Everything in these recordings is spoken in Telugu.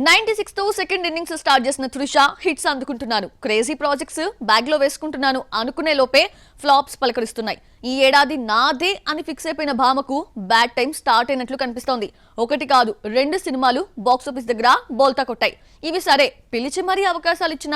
96 తో సెకండ్ ఇన్నింగ్స్ స్టార్ట్ చేసిన త్రిష హిట్స్ అందుకుంటున్నాను, క్రేజీ ప్రాజెక్ట్స్ బ్యాగ్ లో వేసుకుంటున్నాను అనుకునే లోపే ఫ్లాప్స్ పలకరిస్తున్నాయి. ఈ ఏడాది నాదే అని ఫిక్స్ అయిపోయిన భామకు బ్యాడ్ టైం స్టార్ట్ అయినట్లు కనిపిస్తోంది. ఒకటి కాదు, 2 సినిమాలు బాక్సాఫీస్ దగ్గర బోల్తా కొట్టాయి. ఇవి సరే, పిలిచి మరీ అవకాశాలు ఇచ్చిన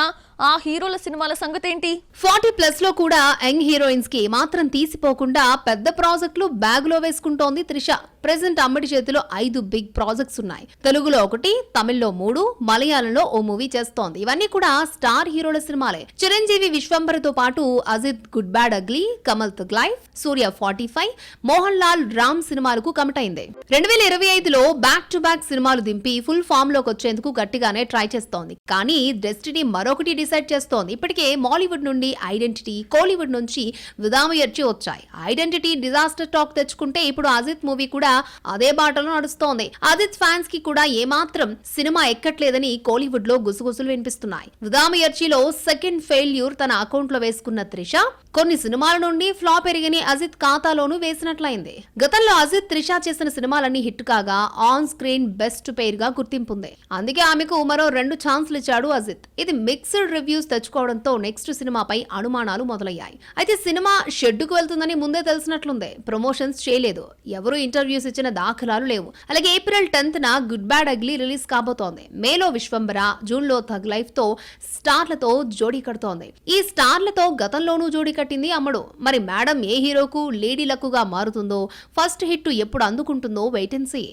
ఆ హీరోల సినిమాల సంగతి ఏంటి? 40+ లో కూడా యంగ్ హీరోయిన్స్ కి మాత్రం తీసిపోకుండా పెద్ద ప్రాజెక్టులు బ్యాగ్ లో వేసుకుంటోంది త్రిష. ప్రెసెంట్ అమ్మడి చేతిలో 5 బిగ్ ప్రాజెక్ట్స్ ఉన్నాయి. తెలుగులో 1, తమిళ్లో 3, మలయాళంలో ఓ మూవీ చేస్తోంది. ఇవన్నీ కూడా స్టార్ హీరోల సినిమాలే. చిరంజీవి విశ్వంబరతో పాటు Ajith good bad ugly, Kamal thug life, Suriya 45, Mohan Lal Ram సినిమాలకు కమిట్ అయింది. 2025లో బ్యాక్ టు బ్యాక్ సినిమాలు దింపి ఫుల్ ఫామ్ లోకి వచ్చేందుకు గట్టిగానే ట్రై చేస్తోంది. కానీ డెస్టినీ మరొకటి డిసైడ్ చేస్తోంది. ఇప్పటికే మాలీవుడ్ నుండి ఐడెంటిటీ, కోలీవుడ్ నుంచి విదామయర్చి వచ్చాయి. ఐడెంటిటీ డిజాస్టర్ టాక్ తెచ్చుకుంటే ఇప్పుడు అజిత్ మూవీ కూడా అదే బాటలో నడుస్తోంది. అజిత్ ఫ్యాన్స్ కి కూడా ఏమాత్రం సినిమా ఎక్కట్లేదని కోలీవుడ్ లో గుసగుసలు వినిపిస్తున్నాయి. విదామయర్చిలో సెకండ్ ఫెయిల్యూర్ తన అకౌంట్ లో వేసుకున్న త్రిష కొన్ని సినిమాల నుండి ఫ్లాప్ ఎరిగని అజిత్ ఖాతాలోనూ వేసినట్లయింది. గతంలో అజిత్ త్రిష చేసిన సినిమాలన్నీ హిట్ కాగా ఆన్ స్క్రీన్ బెస్ట్ పేర్ గా గుర్తింపుంది. అందుకే ఆమెకు మరో 2 ఛాన్స్లు ఇచ్చాడు అజిత్. ఇది మిక్స్డ్ రివ్యూస్ తెచ్చుకోవడంతో నెక్స్ట్ సినిమాపై అనుమానాలు మొదలయ్యాయి. అయితే సినిమా షెడ్డుకు వెళ్తుందని ముందే తెలిసినట్లుంది. ప్రమోషన్స్ చేయలేదు, ఎవరు ఇంటర్వ్యూస్ ఇచ్చిన దాఖలాలు లేవు. అలాగే April 10th good bad ugly release కాబోతోంది. మేలో విశ్వంబర, జూన్ లో థగ్ లైఫ్ తో స్టార్లతో జోడీ కడుతోంది. ఈ స్టార్లతో గతంలోనూ జోడీ కట్టింది అమ్మడు. మరి మేడం ఏ హీరోకు లేడీ లక్కుగా మారుతుందో, ఫస్ట్ హిట్ ఎప్పుడు అందుకుంటుందో వెయిట్ అండ్ సీ.